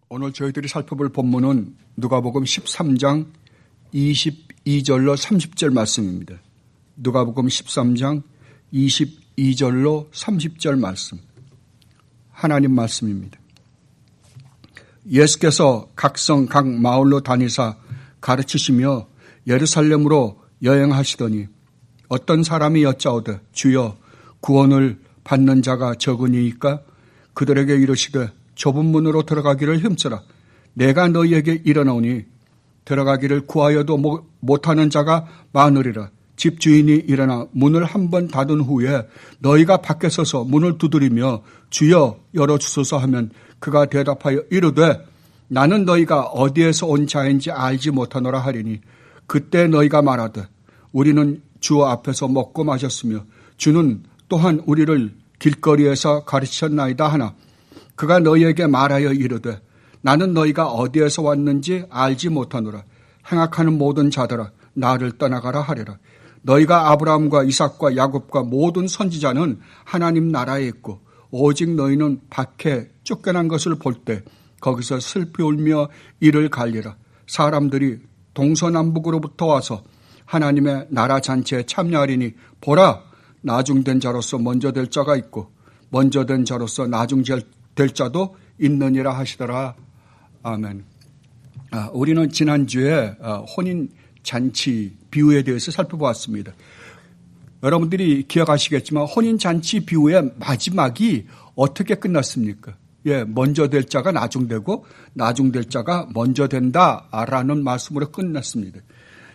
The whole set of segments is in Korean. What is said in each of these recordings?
오늘 저희들이 살펴볼 본문은 누가복음 13장 22절로 30절 말씀입니다. 누가복음 13장 22절로 30절 말씀. 하나님 말씀입니다. 예수께서 각 성 각 마을로 다니사 가르치시며 예루살렘으로 여행하시더니 어떤 사람이 여짜오되 주여 구원을 받는 자가 적으니이까? 그들에게 이르시되 좁은 문으로 들어가기를 힘쓰라. 내가 너희에게 이르노니 들어가기를 구하여도 못하는 자가 많으리라. 집주인이 일어나 문을 한 번 닫은 후에 너희가 밖에 서서 문을 두드리며 주여 열어주소서 하면 그가 대답하여 이르되 나는 너희가 어디에서 온 자인지 알지 못하노라 하리니 그때 너희가 말하되 우리는 주 앞에서 먹고 마셨으며 주는 또한 우리를 길거리에서 가르치셨나이다 하나 그가 너희에게 말하여 이르되 나는 너희가 어디에서 왔는지 알지 못하노라. 행악하는 모든 자들아 나를 떠나가라 하리라. 너희가 아브라함과 이삭과 야곱과 모든 선지자는 하나님 나라에 있고 오직 너희는 밖에 쫓겨난 것을 볼 때 거기서 슬피 울며 이를 갈리라. 사람들이 동서남북으로부터 와서 하나님의 나라 잔치에 참여하리니 보라 나중된 자로서 먼저 될 자가 있고 먼저 된 자로서 나중될 자도 있느니라 하시더라. 아멘. 우리는 지난주에 혼인 잔치 비유에 대해서 살펴보았습니다. 여러분들이 기억하시겠지만 혼인 잔치 비유의 마지막이 어떻게 끝났습니까? 먼저 될 자가 나중되고 나중될 자가 먼저 된다라는 말씀으로 끝났습니다.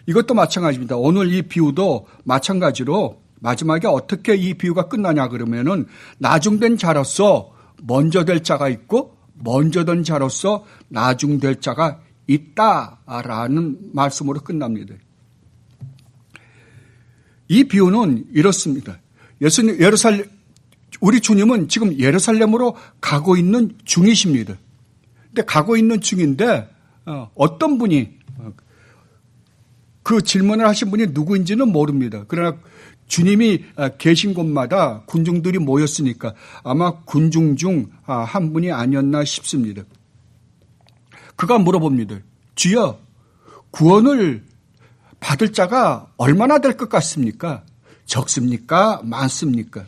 이것도 마찬가지입니다. 오늘 이 비유도 마찬가지로 마지막에 어떻게 이 비유가 끝나냐 그러면은 나중된 자로서 먼저 될 자가 있고 먼저 된 자로서 나중될 자가 있다라는 말씀으로 끝납니다. 이 비유는 이렇습니다. 우리 주님은 지금 예루살렘으로 가고 있는 중이십니다. 근데 가고 있는 중인데 어떤 분이 그 질문을 하신 분이 누구인지는 모릅니다. 그러나 주님이 계신 곳마다 군중들이 모였으니까 아마 군중 중 한 분이 아니었나 싶습니다. 그가 물어봅니다. 주여, 구원을 받을 자가 얼마나 될 것 같습니까? 적습니까? 많습니까?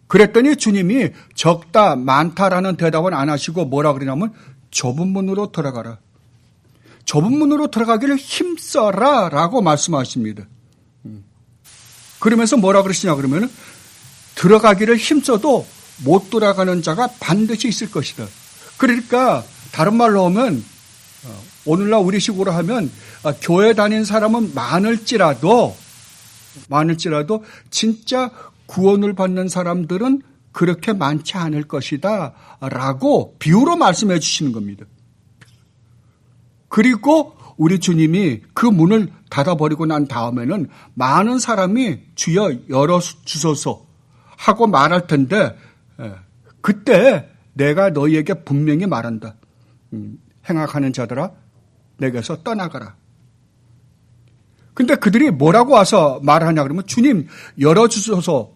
그랬더니 주님이 적다, 많다라는 대답은 안 하시고 뭐라 그러냐면 좁은 문으로 들어가라. 좁은 문으로 들어가기를 힘써라 라고 말씀하십니다. 그러면서 뭐라 그러시냐 그러면 들어가기를 힘써도 못 들어가는 자가 반드시 있을 것이다. 그러니까 다른 말로 하면 오늘날 우리식으로 하면 교회 다닌 사람은 많을지라도 진짜 구원을 받는 사람들은 그렇게 많지 않을 것이다 라고 비유로 말씀해 주시는 겁니다. 그리고 우리 주님이 그 문을 닫아버리고 난 다음에는 많은 사람이 주여 열어주소서 하고 말할 텐데 그때 내가 너희에게 분명히 말한다. 행악하는 자들아 내게서 떠나가라. 근데 그들이 뭐라고 와서 말하냐 그러면 주님 열어주소서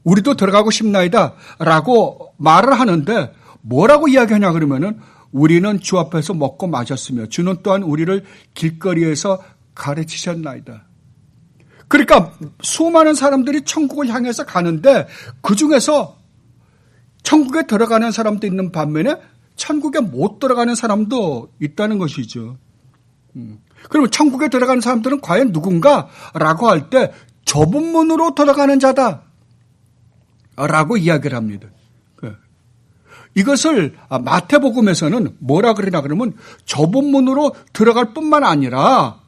우리도 들어가고 싶나이다 라고 말을 하는데 뭐라고 이야기하냐 그러면은 우리는 주 앞에서 먹고 마셨으며 주는 또한 우리를 길거리에서 가르치셨나이다. 그러니까 수많은 사람들이 천국을 향해서 가는데 그중에서 천국에 들어가는 사람도 있는 반면에 천국에 못 들어가는 사람도 있다는 것이죠. 그러면 천국에 들어가는 사람들은 과연 누군가? 라고 할 때 좁은 문으로 들어가는 자다 라고 이야기를 합니다. 이것을 마태복음에서는 뭐라 그러냐 그러면 좁은 문으로 들어갈 뿐만 아니라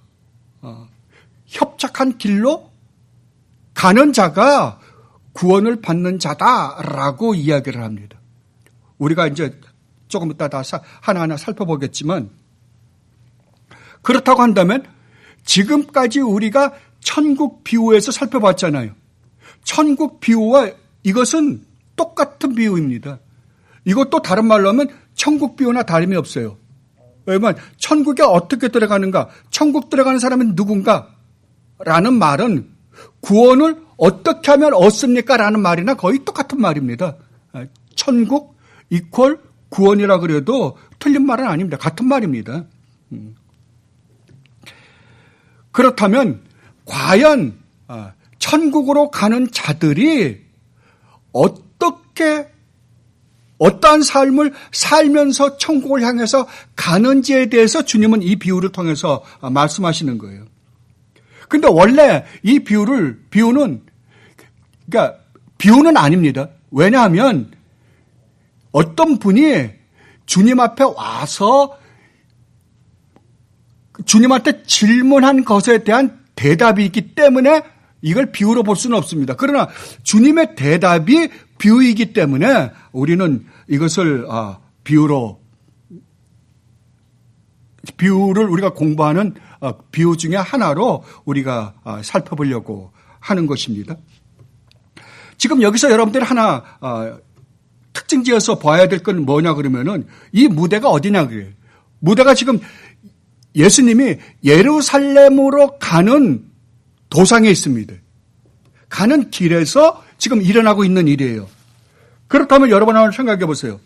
협착한 길로 가는 자가 구원을 받는 자다라고 이야기를 합니다. 우리가 이제 조금 이따 다 하나하나 살펴보겠지만 그렇다고 한다면 지금까지 우리가 천국 비유에서 살펴봤잖아요. 천국 비유와 이것은 똑같은 비유입니다. 이것도 다른 말로 하면 천국 비유나 다름이 없어요. 왜냐하면 천국에 어떻게 들어가는가, 천국 들어가는 사람은 누군가 라는 말은 구원을 어떻게 하면 얻습니까? 라는 말이나 거의 똑같은 말입니다. 천국 이퀄 구원이라 그래도 틀린 말은 아닙니다. 같은 말입니다. 그렇다면 과연 천국으로 가는 자들이 어떠한 삶을 살면서 천국을 향해서 가는지에 대해서 주님은 이 비유를 통해서 말씀하시는 거예요. 근데 원래 이 비유는 아닙니다. 왜냐하면 어떤 분이 주님 앞에 와서 주님한테 질문한 것에 대한 대답이 있기 때문에 이걸 비유로 볼 수는 없습니다. 그러나 주님의 대답이 비유이기 때문에 우리는 이것을 비유를 우리가 공부하는 비유 중에 하나로 우리가 살펴보려고 하는 것입니다. 지금 여기서 여러분들이 하나 특징 지어서 봐야 될 건 뭐냐 그러면은 이 무대가 어디냐 그래요. 무대가 지금 예수님이 예루살렘으로 가는 도상에 있습니다. 가는 길에서 지금 일어나고 있는 일이에요. 그렇다면 여러분 한번 생각해 보세요.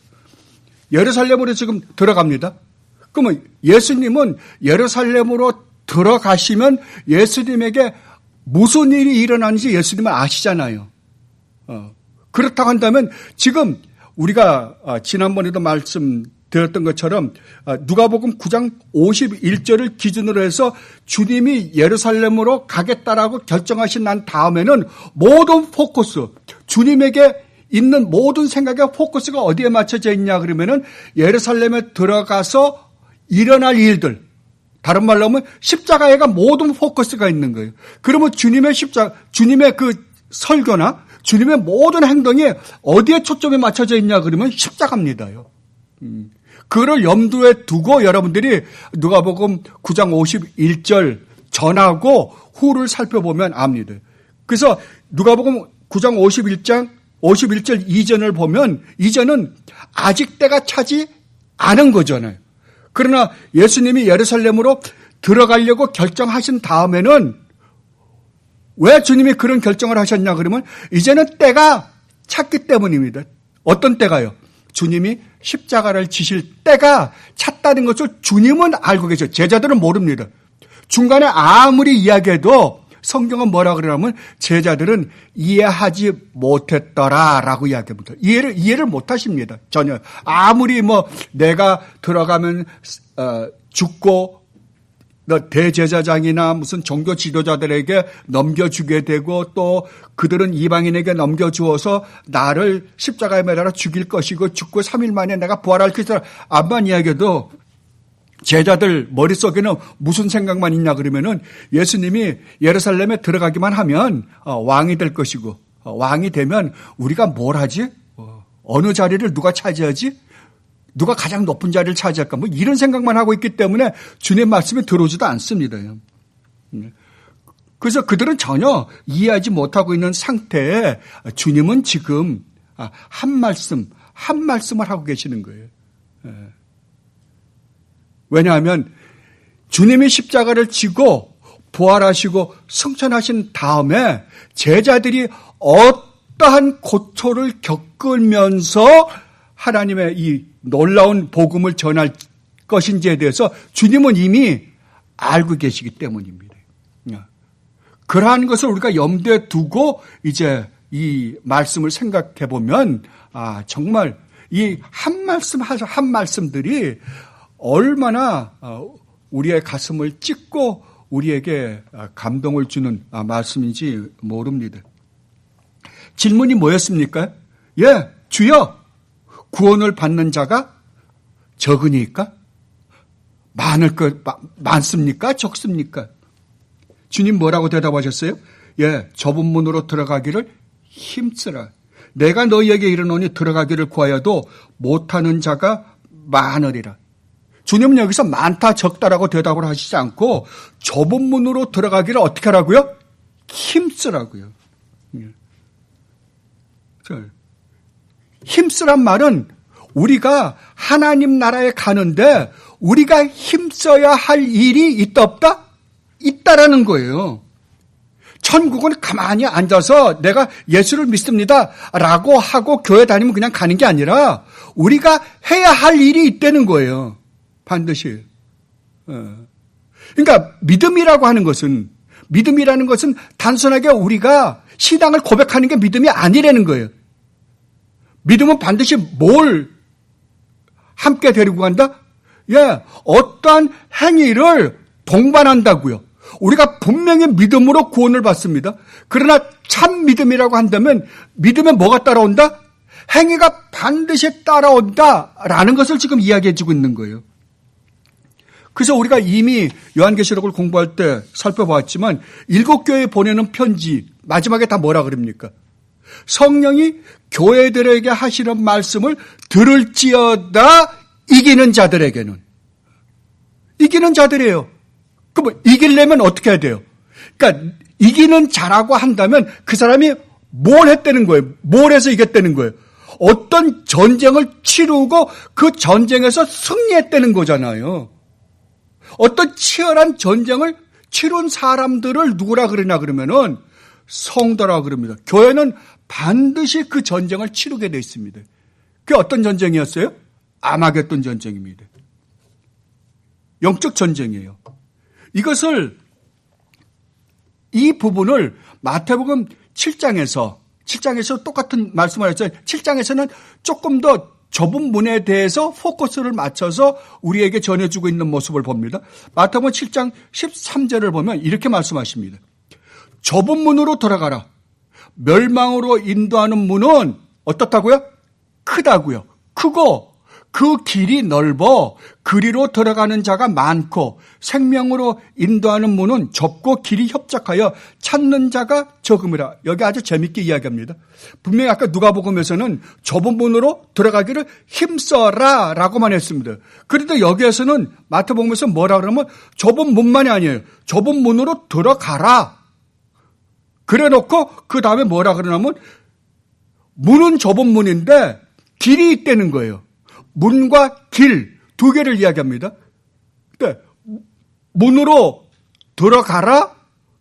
예루살렘으로 지금 들어갑니다. 그러면 예수님은 예루살렘으로 들어가시면 예수님에게 무슨 일이 일어나는지 예수님은 아시잖아요. 그렇다고 한다면 지금 우리가 지난번에도 말씀드렸던 것처럼 누가복음 9장 51절을 기준으로 해서 주님이 예루살렘으로 가겠다라고 결정하신 난 다음에는 모든 포커스, 주님에게 있는 모든 생각의 포커스가 어디에 맞춰져 있냐 그러면은 예루살렘에 들어가서 일어날 일들, 다른 말로 하면 십자가에가 모든 포커스가 있는 거예요. 그러면 주님의 그 설교나 주님의 모든 행동이 어디에 초점이 맞춰져 있냐 그러면 십자가입니다요. 그를 염두에 두고 여러분들이 누가복음 9장 51절 전하고 후를 살펴보면 압니다. 그래서 누가복음 9장 51절 이전을 보면 이전은 아직 때가 차지 않은 거잖아요. 그러나 예수님이 예루살렘으로 들어가려고 결정하신 다음에는 왜 주님이 그런 결정을 하셨냐 그러면 이제는 때가 찼기 때문입니다. 어떤 때가요? 주님이 십자가를 지실 때가 찼다는 것을 주님은 알고 계셔요. 제자들은 모릅니다. 중간에 아무리 이야기해도 성경은 뭐라 그러냐면 제자들은 이해하지 못했더라라고 이야기합니다. 이해를 못하십니다. 전혀. 아무리 내가 들어가면 죽고 대제사장이나 무슨 종교 지도자들에게 넘겨주게 되고 또 그들은 이방인에게 넘겨주어서 나를 십자가에 매달아 죽일 것이고 죽고 3일 만에 내가 부활할 것이다. 암만 이야기해도 제자들 머릿속에는 무슨 생각만 있냐 그러면은 예수님이 예루살렘에 들어가기만 하면 왕이 될 것이고 왕이 되면 우리가 뭘 하지? 어느 자리를 누가 차지하지? 누가 가장 높은 자리를 차지할까? 이런 생각만 하고 있기 때문에 주님 말씀에 들어오지도 않습니다. 그래서 그들은 전혀 이해하지 못하고 있는 상태에 주님은 지금 한 말씀을 하고 계시는 거예요. 왜냐하면 주님이 십자가를 지고 부활하시고 승천하신 다음에 제자들이 어떠한 고초를 겪으면서 하나님의 이 놀라운 복음을 전할 것인지에 대해서 주님은 이미 알고 계시기 때문입니다. 그러한 것을 우리가 염두에 두고 이제 이 말씀을 생각해 보면 정말 이 한 말씀들이 얼마나 우리의 가슴을 찢고 우리에게 감동을 주는 말씀인지 모릅니다. 질문이 뭐였습니까? 주여, 구원을 받는 자가 적으니까? 많습니까? 적습니까? 주님 뭐라고 대답하셨어요? 좁은 문으로 들어가기를 힘쓰라. 내가 너희에게 이르노니 들어가기를 구하여도 못하는 자가 많으리라. 주님은 여기서 많다 적다라고 대답을 하시지 않고 좁은 문으로 들어가기를 어떻게 하라고요? 힘쓰라고요. 힘쓰란 말은 우리가 하나님 나라에 가는데 우리가 힘써야 할 일이 있다 없다? 있다라는 거예요. 천국은 가만히 앉아서 내가 예수를 믿습니다 라고 하고 교회 다니면 그냥 가는 게 아니라 우리가 해야 할 일이 있다는 거예요. 반드시. 그러니까 믿음이라고 하는 것은, 믿음이라는 것은 단순하게 우리가 신앙을 고백하는 게 믿음이 아니라는 거예요. 믿음은 반드시 뭘 함께 데리고 간다? 어떠한 행위를 동반한다고요. 우리가 분명히 믿음으로 구원을 받습니다. 그러나 참 믿음이라고 한다면 믿음에 뭐가 따라온다? 행위가 반드시 따라온다라는 것을 지금 이야기해 주고 있는 거예요. 그래서 우리가 이미 요한계시록을 공부할 때 살펴봤지만 7교회에 보내는 편지 마지막에 다 뭐라 그럽니까? 성령이 교회들에게 하시는 말씀을 들을지어다 이기는 자들에게는. 이기는 자들이에요. 그럼 이기려면 어떻게 해야 돼요? 그러니까 이기는 자라고 한다면 그 사람이 뭘 했다는 거예요? 뭘 해서 이겼다는 거예요? 어떤 전쟁을 치르고 그 전쟁에서 승리했다는 거잖아요. 어떤 치열한 전쟁을 치룬 사람들을 누구라 그러냐 그러면은 성도라 그럽니다. 교회는 반드시 그 전쟁을 치르게 되어 있습니다. 그게 어떤 전쟁이었어요? 아마겟돈 전쟁입니다. 영적 전쟁이에요. 이것을 이 부분을 마태복음 7장에서 똑같은 말씀을 했죠. 7장에서는 조금 더 좁은 문에 대해서 포커스를 맞춰서 우리에게 전해주고 있는 모습을 봅니다. 마태복음 7장 13절을 보면 이렇게 말씀하십니다. 좁은 문으로 돌아가라. 멸망으로 인도하는 문은 어떻다고요? 크다고요. 크고 그 길이 넓어 그리로 들어가는 자가 많고 생명으로 인도하는 문은 좁고 길이 협착하여 찾는 자가 적음이라. 여기 아주 재밌게 이야기합니다. 분명히 아까 누가복음에서는 좁은 문으로 들어가기를 힘써라 라고만 했습니다. 그런데 여기에서는 마태복음에서 뭐라 그러면 좁은 문만이 아니에요. 좁은 문으로 들어가라. 그래 놓고 그 다음에 뭐라 그러냐면 문은 좁은 문인데 길이 있다는 거예요. 문과 길 두 개를 이야기합니다. 그러니까 문으로 들어가라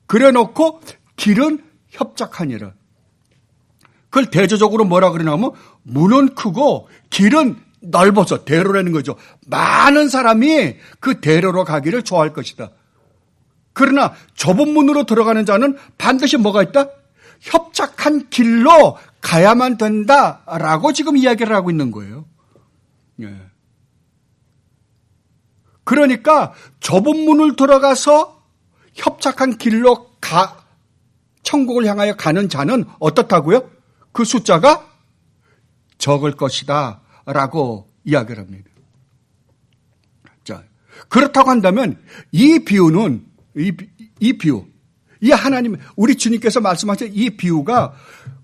그래 놓고 길은 협착하니라. 그걸 대조적으로 뭐라 그러냐면 문은 크고 길은 넓어서 대로라는 거죠. 많은 사람이 그 대로로 가기를 좋아할 것이다. 그러나 좁은 문으로 들어가는 자는 반드시 뭐가 있다? 협착한 길로 가야만 된다라고 지금 이야기를 하고 있는 거예요. 예. 그러니까 좁은 문을 들어가서 협착한 길로 천국을 향하여 가는 자는 어떻다고요? 그 숫자가 적을 것이다 라고 이야기를 합니다. 자, 그렇다고 한다면 이 비유는 이 하나님 우리 주님께서 말씀하신 이 비유가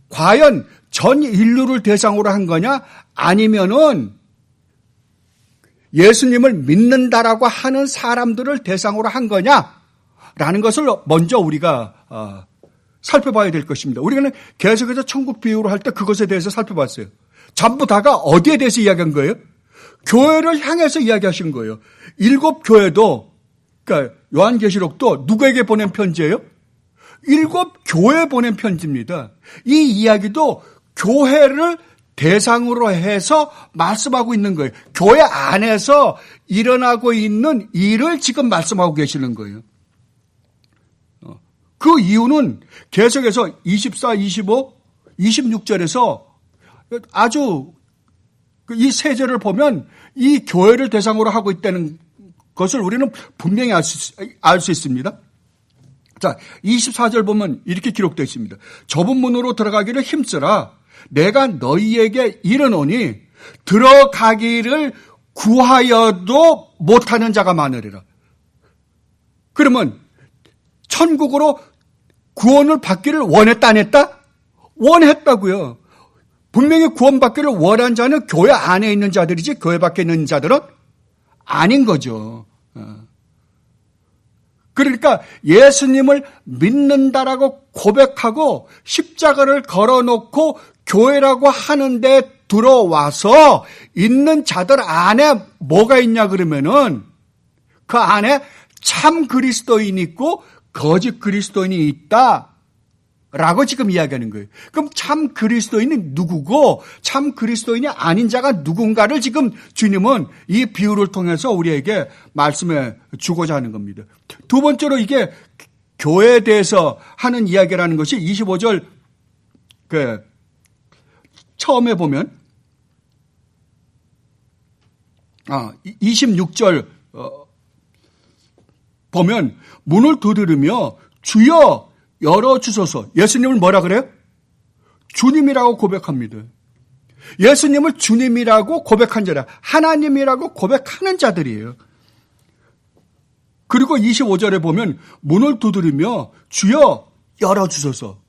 과연 전 인류를 대상으로 한 거냐 아니면은 예수님을 믿는다라고 하는 사람들을 대상으로 한 거냐라는 것을 먼저 우리가 살펴봐야 될 것입니다. 우리는 계속해서 천국 비유를 할 때 그것에 대해서 살펴봤어요. 전부 다가 어디에 대해서 이야기한 거예요? 교회를 향해서 이야기하신 거예요. 7 교회도 그러니까 요한계시록도 누구에게 보낸 편지예요? 7 교회에 보낸 편지입니다. 이 이야기도 교회를 대상으로 해서 말씀하고 있는 거예요. 교회 안에서 일어나고 있는 일을 지금 말씀하고 계시는 거예요. 그 이유는 계속해서 24, 25, 26절에서 아주 이 세 절을 보면 이 교회를 대상으로 하고 있다는 것을 우리는 분명히 알 수 있습니다. 자, 24절 보면 이렇게 기록되어 있습니다. 좁은 문으로 들어가기를 힘쓰라. 내가 너희에게 이르노니 들어가기를 구하여도 못하는 자가 많으리라. 그러면 천국으로 구원을 받기를 원했다 안 했다? 원했다고요. 분명히 구원받기를 원한 자는 교회 안에 있는 자들이지 교회 밖에 있는 자들은 아닌 거죠. 그러니까 예수님을 믿는다라고 고백하고 십자가를 걸어놓고 교회라고 하는데 들어와서 있는 자들 안에 뭐가 있냐 그러면은 그 안에 참 그리스도인이 있고 거짓 그리스도인이 있다라고 지금 이야기하는 거예요. 그럼 참 그리스도인이 누구고 참 그리스도인이 아닌 자가 누군가를 지금 주님은 이 비유를 통해서 우리에게 말씀해 주고자 하는 겁니다. 두 번째로 이게 교회에 대해서 하는 이야기라는 것이 25절 처음에 보면 26절 보면 문을 두드리며 주여 열어주소서. 예수님을 뭐라 그래요? 주님이라고 고백합니다. 예수님을 주님이라고 고백한 자라 하나님이라고 고백하는 자들이에요. 그리고 25절에 보면 문을 두드리며 주여 열어주소서.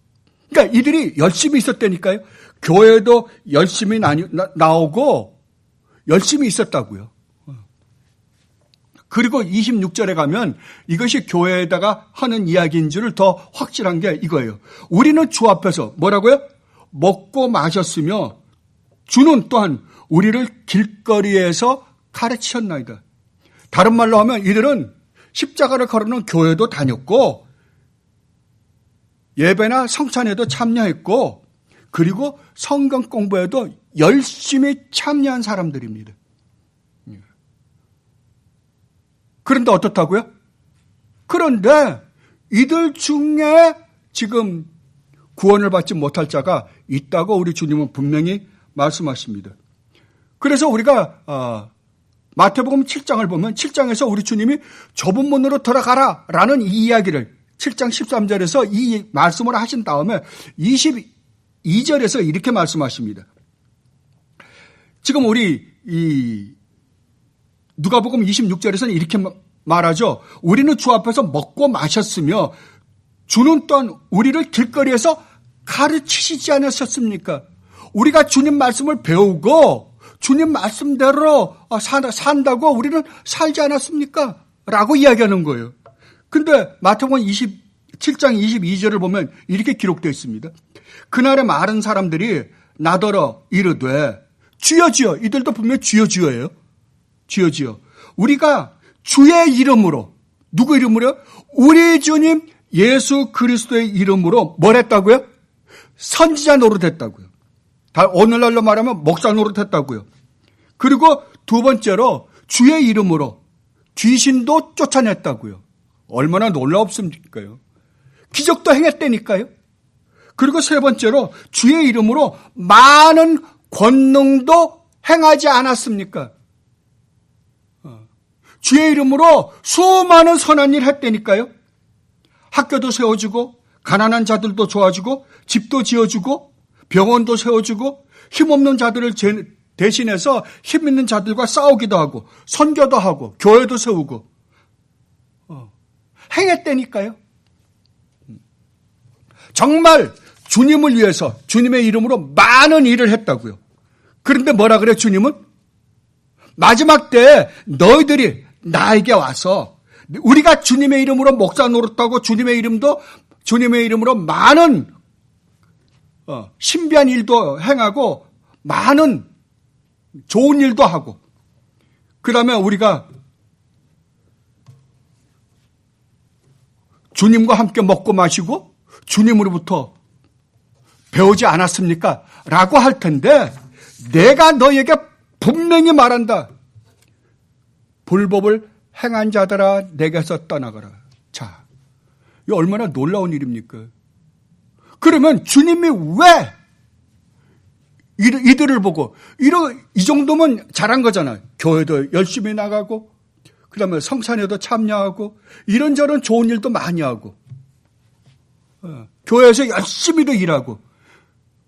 그러니까 이들이 열심히 있었다니까요. 교회도 열심히 나오고 열심히 있었다고요. 그리고 26절에 가면 이것이 교회에다가 하는 이야기인 줄을 더 확실한 게 이거예요. 우리는 주 앞에서 뭐라고요? 먹고 마셨으며 주는 또한 우리를 길거리에서 가르치셨나이다. 다른 말로 하면 이들은 십자가를 걸어놓은 교회도 다녔고 예배나 성찬에도 참여했고 그리고 성경 공부에도 열심히 참여한 사람들입니다. 그런데 어떻다고요? 그런데 이들 중에 지금 구원을 받지 못할 자가 있다고 우리 주님은 분명히 말씀하십니다. 그래서 우리가 마태복음 7장을 보면 7장에서 우리 주님이 좁은 문으로 들어가라 라는 이 이야기를 7장 13절에서 이 말씀을 하신 다음에 22절에서 이렇게 말씀하십니다. 지금 우리 누가복음 26절에서는 이렇게 말하죠. 우리는 주 앞에서 먹고 마셨으며 주는 또한 우리를 길거리에서 가르치시지 않으셨습니까? 우리가 주님 말씀을 배우고 주님 말씀대로 산다고 우리는 살지 않았습니까? 라고 이야기하는 거예요. 근데 마태복음 27장 22절을 보면 이렇게 기록되어 있습니다. 그날에 많은 사람들이 나더러 이르되 주여 주여, 이들도 분명히 주여 주여예요. 주여 주여. 우리가 주의 이름으로, 누구 이름으로요? 우리 주님 예수 그리스도의 이름으로 뭘 했다고요? 선지자 노릇했다고요. 오늘날로 말하면 목사 노릇했다고요. 그리고 두 번째로 주의 이름으로 귀신도 쫓아냈다고요. 얼마나 놀라웠습니까요? 기적도 행했다니까요. 그리고 세 번째로 주의 이름으로 많은 권능도 행하지 않았습니까? 주의 이름으로 수많은 선한 일 했다니까요. 학교도 세워주고 가난한 자들도 도와주고 집도 지어주고 병원도 세워주고 힘없는 자들을 대신해서 힘 있는 자들과 싸우기도 하고 선교도 하고 교회도 세우고 행했다니까요. 정말 주님을 위해서 주님의 이름으로 많은 일을 했다고요. 그런데 뭐라 그래요? 주님은 마지막 때에 너희들이 나에게 와서 우리가 주님의 이름으로 목사 노릇하고 주님의 이름으로 많은 신비한 일도 행하고 많은 좋은 일도 하고 그 다음에 우리가 주님과 함께 먹고 마시고 주님으로부터 배우지 않았습니까? 라고 할 텐데 내가 너에게 분명히 말한다. 불법을 행한 자들아 내게서 떠나가라. 자, 이 얼마나 놀라운 일입니까? 그러면 주님이 왜 이들을 보고 이 정도면 잘한 거잖아요. 교회도 열심히 나가고 그 다음에 성찬에도 참여하고 이런저런 좋은 일도 많이 하고 교회에서 열심히도 일하고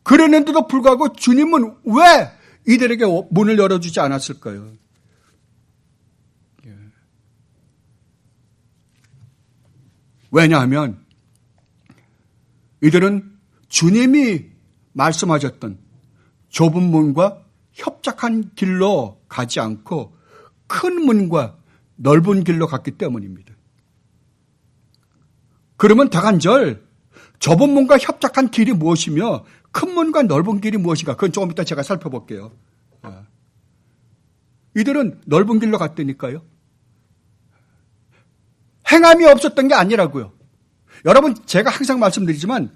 그랬는데도 불구하고 주님은 왜 이들에게 문을 열어주지 않았을까요? 왜냐하면 이들은 주님이 말씀하셨던 좁은 문과 협착한 길로 가지 않고 큰 문과 넓은 길로 갔기 때문입니다. 그러면 다간절 좁은 문과 협착한 길이 무엇이며 큰 문과 넓은 길이 무엇인가? 그건 조금 이따 제가 살펴볼게요. 이들은 넓은 길로 갔다니까요. 행함이 없었던 게 아니라고요. 여러분 제가 항상 말씀드리지만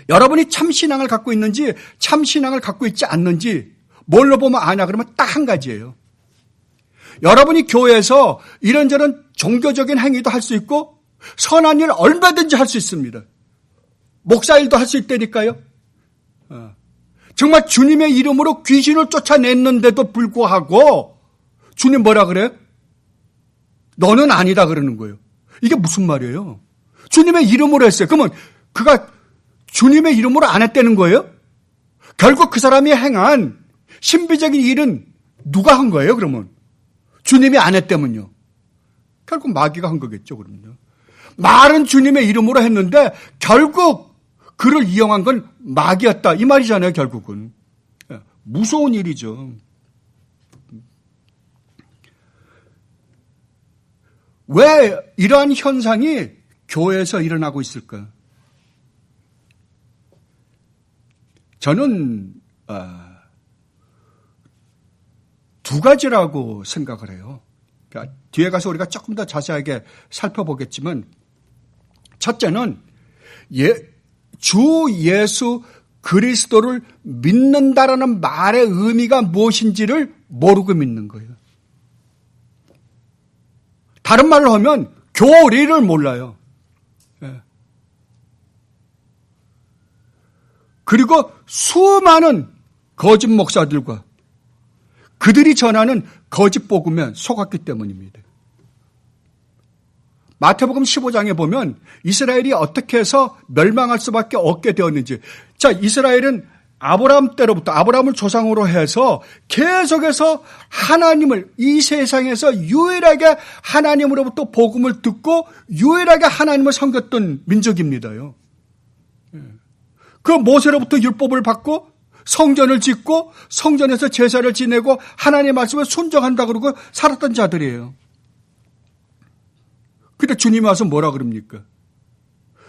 여러분이 참신앙을 갖고 있는지 참신앙을 갖고 있지 않는지 뭘로 보면 아냐 그러면 딱 한 가지예요. 여러분이 교회에서 이런저런 종교적인 행위도 할 수 있고 선한 일 얼마든지 할 수 있습니다. 목사 일도 할 수 있다니까요. 정말 주님의 이름으로 귀신을 쫓아냈는데도 불구하고 주님 뭐라 그래요? 너는 아니다 그러는 거예요. 이게 무슨 말이에요? 주님의 이름으로 했어요. 그러면 그가 주님의 이름으로 안 했다는 거예요? 결국 그 사람이 행한 신비적인 일은 누가 한 거예요, 그러면? 주님이 안 했다면요. 결국 마귀가 한 거겠죠, 그럼요. 말은 주님의 이름으로 했는데 결국 그를 이용한 건 마귀였다. 이 말이잖아요, 결국은. 무서운 일이죠. 왜 이러한 현상이 교회에서 일어나고 있을까? 저는 두 가지라고 생각을 해요. 그러니까 뒤에 가서 우리가 조금 더 자세하게 살펴보겠지만 첫째는 주 예수 그리스도를 믿는다라는 말의 의미가 무엇인지를 모르고 믿는 거예요. 다른 말로 하면 교리를 몰라요. 예. 그리고 수많은 거짓 목사들과 그들이 전하는 거짓 복음에 속았기 때문입니다. 마태복음 15장에 보면 이스라엘이 어떻게 해서 멸망할 수밖에 없게 되었는지. 자, 이스라엘은 아브라함 때로부터 아브라함을 조상으로 해서 계속해서 하나님을 이 세상에서 유일하게 하나님으로부터 복음을 듣고 유일하게 하나님을 섬겼던 민족입니다요. 그 모세로부터 율법을 받고 성전을 짓고 성전에서 제사를 지내고 하나님의 말씀을 순종한다 그러고 살았던 자들이에요. 근데 주님이 와서 뭐라 그럽니까?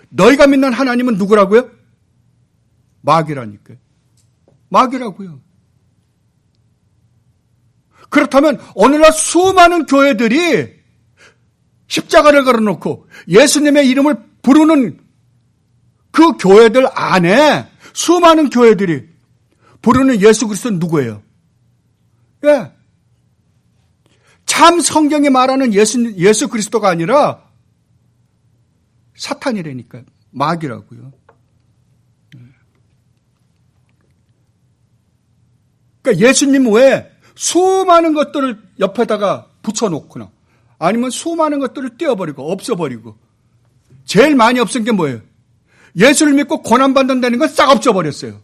너희가 믿는 하나님은 누구라고요? 마귀라니까. 마귀라고요. 그렇다면 오늘날 수많은 교회들이 십자가를 걸어놓고 예수님의 이름을 부르는 그 교회들 안에 수많은 교회들이 부르는 예수 그리스도는 누구예요? 예. 참 성경이 말하는 예수 그리스도가 아니라 사탄이라니까요. 마귀라고요. 그러니까 예수님 외에 수많은 것들을 옆에다가 붙여놓거나 아니면 수많은 것들을 떼어버리고 없애버리고 제일 많이 없앤 게 뭐예요? 예수를 믿고 고난받는다는 건 싹 없애버렸어요.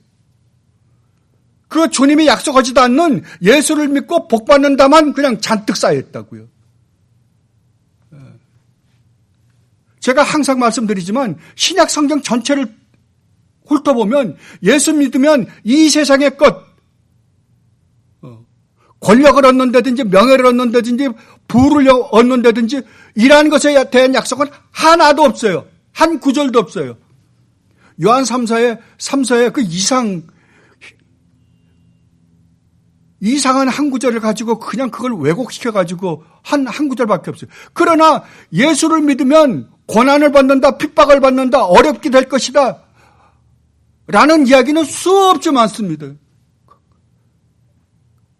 그 주님이 약속하지도 않는 예수를 믿고 복받는다만 그냥 잔뜩 쌓여있다고요. 제가 항상 말씀드리지만 신약 성경 전체를 훑어보면 예수 믿으면 이 세상의 것, 권력을 얻는다든지 명예를 얻는다든지 부를 얻는다든지 이러한 것에 대한 약속은 하나도 없어요. 한 구절도 없어요. 요한 3서에 그 이상한 한 구절을 가지고 그냥 그걸 왜곡시켜가지고 한 구절밖에 없어요. 그러나 예수를 믿으면 고난을 받는다, 핍박을 받는다, 어렵게 될 것이다 라는 이야기는 수없이 많습니다.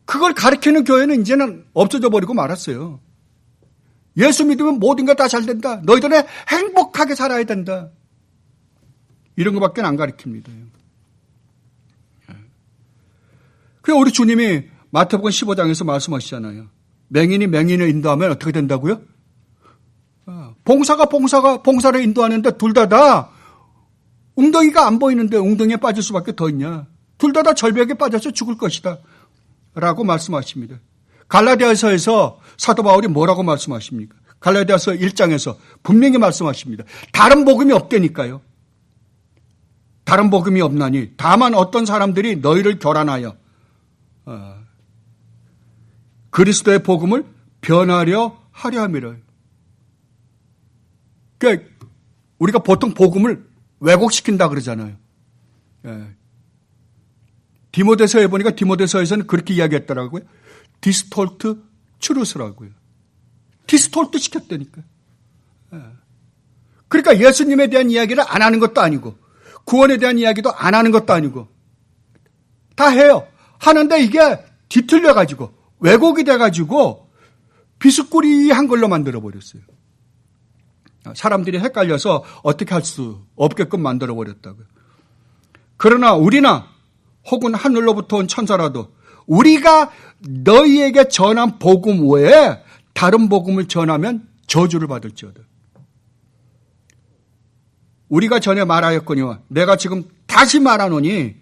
그걸 가르치는 교회는 이제는 없어져 버리고 말았어요. 예수 믿으면 모든 게 다 잘 된다. 너희들은 행복하게 살아야 된다. 이런 것밖에 안 가르칩니다. 그래서 우리 주님이 마태복음 15장에서 말씀하시잖아요. 맹인이 맹인을 인도하면 어떻게 된다고요? 봉사를 인도하는데 둘 다 웅덩이가 안 보이는데 웅덩이에 빠질 수밖에 더 있냐. 둘 다 절벽에 빠져서 죽을 것이다. 라고 말씀하십니다. 갈라디아서에서 사도 바울이 뭐라고 말씀하십니까? 갈라디아서 1장에서 분명히 말씀하십니다. 다른 복음이 없다니까요. 다른 복음이 없나니 다만 어떤 사람들이 너희를 교란하여 그리스도의 복음을 변하려 하려 함이라. 그러니까 우리가 보통 복음을 왜곡시킨다 그러잖아요. 디모데서에 보니까 디모데서에서는 그렇게 이야기했더라고요. 디스톨트 추루스라고요. 디스톨트 시켰다니까. 그러니까 예수님에 대한 이야기를 안 하는 것도 아니고 구원에 대한 이야기도 안 하는 것도 아니고 다 해요. 하는데 이게 뒤틀려가지고 왜곡이 돼가지고 비스꾸리한 걸로 만들어버렸어요. 사람들이 헷갈려서 어떻게 할 수 없게끔 만들어버렸다고요. 그러나 우리나 혹은 하늘로부터 온 천사라도 우리가 너희에게 전한 복음 외에 다른 복음을 전하면 저주를 받을지어다. 우리가 전에 말하였거니와 내가 지금 다시 말하노니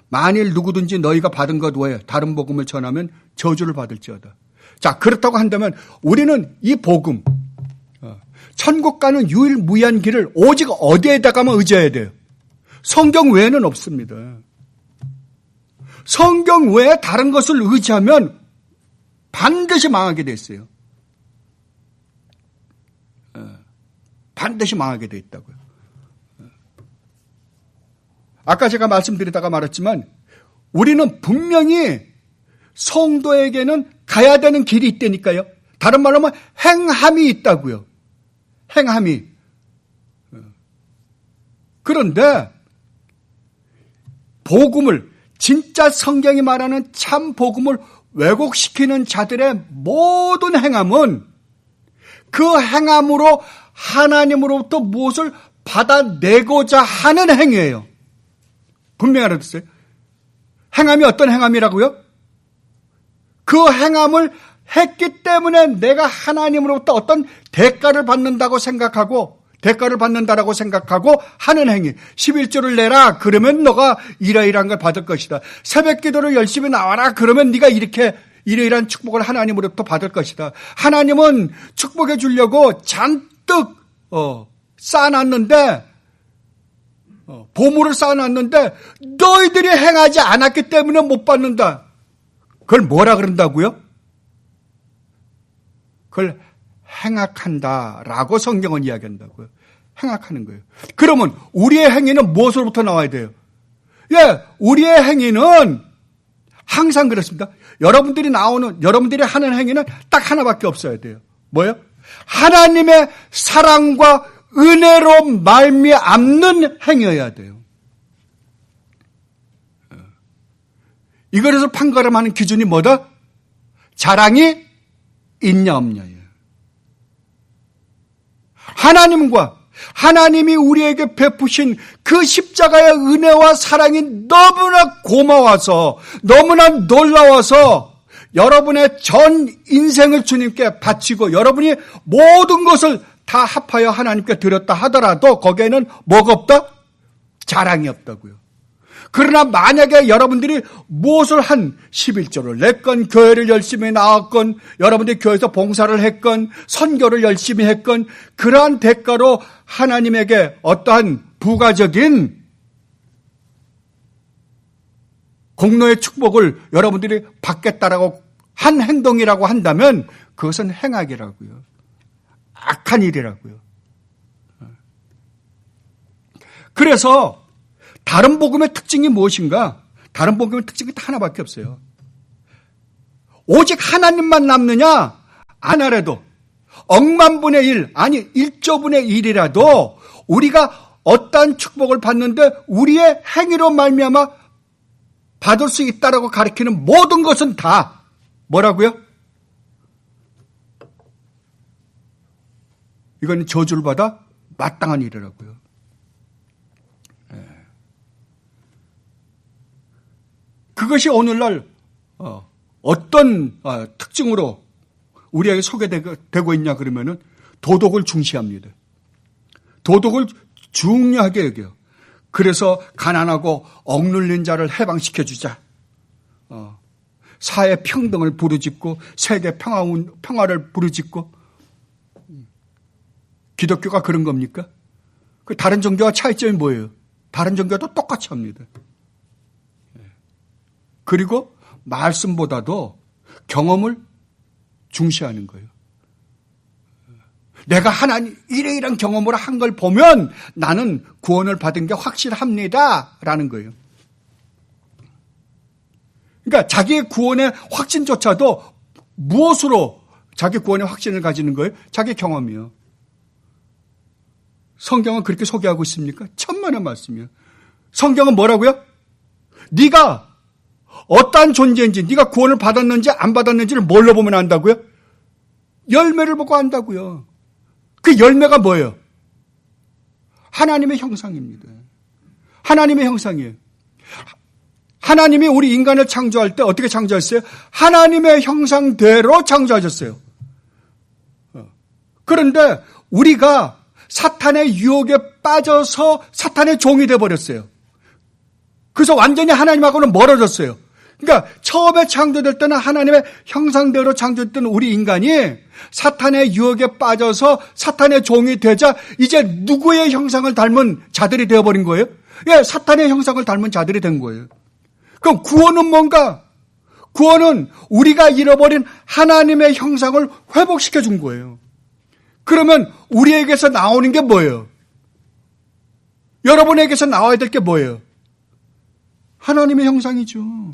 만일 누구든지 너희가 받은 것 외에 다른 복음을 전하면 저주를 받을지어다. 자, 그렇다고 한다면 우리는 이 복음, 천국 가는 유일무이한 길을 오직 어디에다가만 의지해야 돼요? 성경 외에는 없습니다. 성경 외에 다른 것을 의지하면 반드시 망하게 돼 있어요. 반드시 망하게 돼 있다고요. 아까 제가 말씀드리다가 말했지만 우리는 분명히 성도에게는 가야 되는 길이 있다니까요. 다른 말로 하면 행함이 있다고요. 행함이. 그런데 복음을 진짜 성경이 말하는 참 복음을 왜곡시키는 자들의 모든 행함은 그 행함으로 하나님으로부터 무엇을 받아내고자 하는 행위예요. 분명히 알아듣으세요. 행함이 어떤 행함이라고요? 그 행함을 했기 때문에 내가 하나님으로부터 어떤 대가를 받는다고 생각하고 대가를 받는다라고 생각하고 하는 행위. 11조를 내라. 그러면 너가 이러이러한 걸 받을 것이다. 새벽 기도를 열심히 나와라. 그러면 네가 이렇게 이러이러한 축복을 하나님으로부터 받을 것이다. 하나님은 축복해 주려고 잔뜩 쌓아놨는데 보물을 쌓아놨는데 너희들이 행하지 않았기 때문에 못 받는다. 그걸 뭐라 그런다고요? 그걸 행악한다라고 성경은 이야기한다고요. 행악하는 거예요. 그러면 우리의 행위는 무엇으로부터 나와야 돼요? 예, 우리의 행위는 항상 그렇습니다. 여러분들이 하는 행위는 딱 하나밖에 없어야 돼요. 뭐예요? 하나님의 사랑과 은혜로 말미암는 행위여야 돼요. 이거에서 판가름하는 기준이 뭐다? 자랑이 있냐 없냐예요. 하나님이 우리에게 베푸신 그 십자가의 은혜와 사랑이 너무나 고마워서 너무나 놀라워서 여러분의 전 인생을 주님께 바치고 여러분이 모든 것을 다 합하여 하나님께 드렸다 하더라도 거기에는 뭐가 없다? 자랑이 없다고요. 그러나 만약에 여러분들이 무엇을 11조를 냈건 교회를 열심히 나왔건 여러분들이 교회에서 봉사를 했건 선교를 열심히 했건 그러한 대가로 하나님에게 어떠한 부가적인 공로의 축복을 여러분들이 받겠다라고 한 행동이라고 한다면 그것은 행악이라고요. 악한 일이라고요. 그래서 다른 복음의 특징이 무엇인가? 다른 복음의 특징이 딱 하나밖에 없어요. 오직 하나님만 남느냐? 안 하래도 억만분의 1, 아니 1조분의 1이라도 우리가 어떠한 축복을 받는데 우리의 행위로 말미암아 받을 수 있다라고 가리키는 모든 것은 다 뭐라고요? 이건 저주를 받아 마땅한 일이라고요. 그것이 오늘날 어떤 특징으로 우리에게 소개되고 있냐 그러면은 도덕을 중시합니다. 도덕을 중요하게 여겨요. 그래서 가난하고 억눌린 자를 해방시켜 주자. 사회 평등을 부르짖고 세계 평화를 부르짖고 기독교가 그런 겁니까? 그 다른 종교와 차이점이 뭐예요? 다른 종교도 똑같이 합니다. 그리고 말씀보다도 경험을 중시하는 거예요. 내가 하나님 이러이러한 경험으로 한 걸 보면 나는 구원을 받은 게 확실합니다. 라는 거예요. 그러니까 자기의 구원의 확신조차도 무엇으로 자기 구원의 확신을 가지는 거예요? 자기 경험이요. 성경은 그렇게 소개하고 있습니까? 천만의 말씀이요. 성경은 뭐라고요? 네가 어떠한 존재인지 네가 구원을 받았는지 안 받았는지를 뭘로 보면 안다고요? 열매를 보고 안다고요. 그 열매가 뭐예요? 하나님의 형상입니다. 하나님의 형상이에요. 하나님이 우리 인간을 창조할 때 어떻게 창조했어요? 하나님의 형상대로 창조하셨어요. 그런데 우리가 사탄의 유혹에 빠져서 사탄의 종이 되어버렸어요. 그래서 완전히 하나님하고는 멀어졌어요. 그러니까 처음에 창조될 때는 하나님의 형상대로 창조됐던 우리 인간이 사탄의 유혹에 빠져서 사탄의 종이 되자 이제 누구의 형상을 닮은 자들이 되어버린 거예요? 예, 사탄의 형상을 닮은 자들이 된 거예요. 그럼 구원은 뭔가? 구원은 우리가 잃어버린 하나님의 형상을 회복시켜 준 거예요. 그러면 우리에게서 나오는 게 뭐예요? 여러분에게서 나와야 될 게 뭐예요? 하나님의 형상이죠.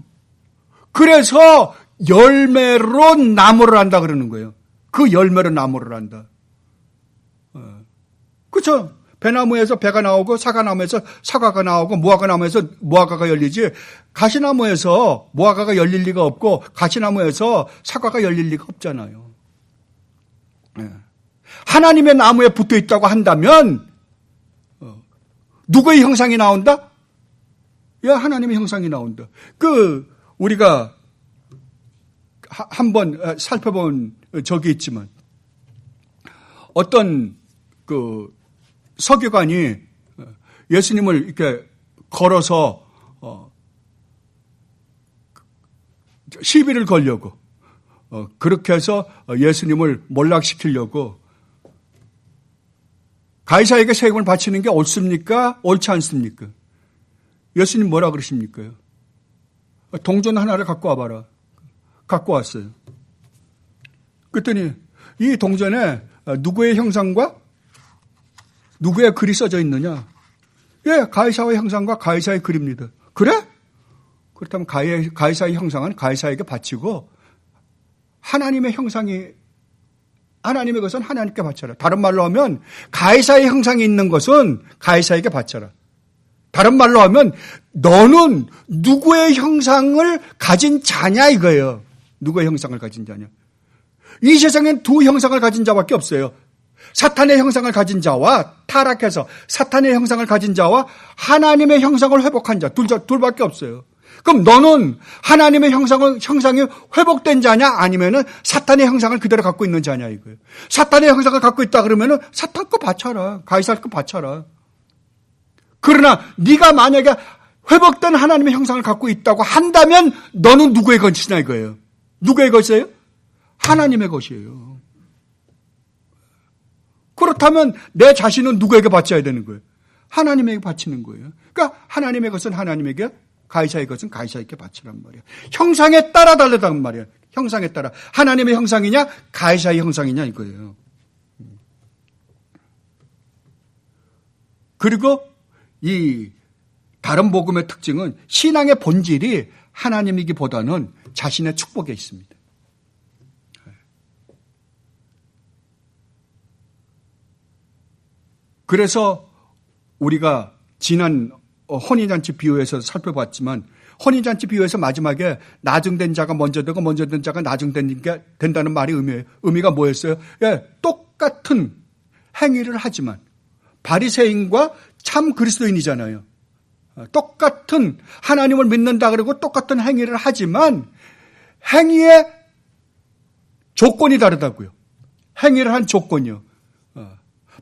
그래서 열매로 나무를 한다 그러는 거예요. 그 열매로 나무를 한다. 그렇죠? 배나무에서 배가 나오고 사과나무에서 사과가 나오고 무화과나무에서 무화과가 열리지 가시나무에서 무화과가 열릴 리가 없고 가시나무에서 사과가 열릴 리가 없잖아요. 하나님의 나무에 붙어 있다고 한다면 누구의 형상이 나온다? 예, 하나님의 형상이 나온다. 우리가 한번 살펴본 적이 있지만 어떤 서기관이 예수님을 이렇게 걸어서 시비를 걸려고 그렇게 해서 예수님을 몰락시키려고 가이사에게 세금을 바치는 게 옳습니까? 옳지 않습니까? 예수님 뭐라 그러십니까? 동전 하나를 갖고 와봐라. 갖고 왔어요. 그랬더니 이 동전에 누구의 형상과 누구의 글이 써져 있느냐? 예, 가이사의 형상과 가이사의 글입니다. 그래? 그렇다면 가이사의 형상은 가이사에게 바치고 하나님의 형상이 하나님의 것은 하나님께 바쳐라. 다른 말로 하면 가이사의 형상이 있는 것은 가이사에게 바쳐라. 다른 말로 하면 너는 누구의 형상을 가진 자냐 이거예요. 누구의 형상을 가진 자냐. 이 세상엔 두 형상을 가진 자밖에 없어요. 사탄의 형상을 가진 자와 타락해서 사탄의 형상을 가진 자와 하나님의 형상을 회복한 자 둘밖에 없어요. 그럼 너는 하나님의 형상이 회복된 자냐 아니면은 사탄의 형상을 그대로 갖고 있는 자냐 이거예요. 사탄의 형상을 갖고 있다 그러면은 사탄 거 바쳐라. 가이사 거 바쳐라. 그러나 네가 만약에 회복된 하나님의 형상을 갖고 있다고 한다면 너는 누구의 것이냐 이거예요. 누구의 것이에요? 하나님의 것이에요. 그렇다면 내 자신은 누구에게 바쳐야 되는 거예요? 하나님에게 바치는 거예요. 그러니까 하나님의 것은 하나님에게, 가이사의 것은 가이사에게 바치란 말이에요. 형상에 따라 다르단 말이에요. 형상에 따라. 하나님의 형상이냐 가이사의 형상이냐 이거예요. 그리고 이 다른 복음의 특징은 신앙의 본질이 하나님이기보다는 자신의 축복에 있습니다. 그래서 우리가 지난 혼인잔치 비유에서 살펴봤지만 혼인잔치 비유에서 마지막에 나중된 자가 먼저 되고 먼저 된 자가 나중된다는 말이 의미가 뭐였어요? 예, 똑같은 행위를 하지만 바리새인과 참 그리스도인이잖아요. 똑같은 하나님을 믿는다 그러고 똑같은 행위를 하지만 행위의 조건이 다르다고요. 행위를 한 조건이요.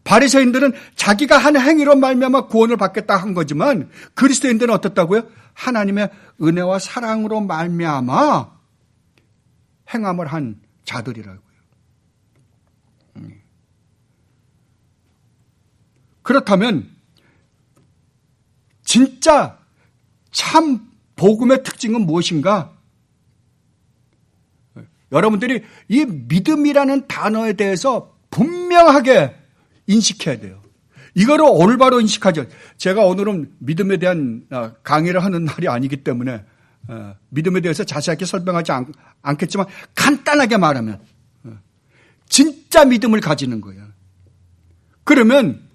바리새인들은 자기가 한 행위로 말미암아 구원을 받겠다 한 거지만 그리스도인들은 어떻다고요? 하나님의 은혜와 사랑으로 말미암아 행함을 한 자들이라고요. 그렇다면 진짜 참 복음의 특징은 무엇인가? 여러분들이 이 믿음이라는 단어에 대해서 분명하게 인식해야 돼요. 이거를 올바로 인식하죠. 제가 오늘은 믿음에 대한 강의를 하는 날이 아니기 때문에 믿음에 대해서 자세하게 설명하지 않겠지만 간단하게 말하면 진짜 믿음을 가지는 거예요. 그러면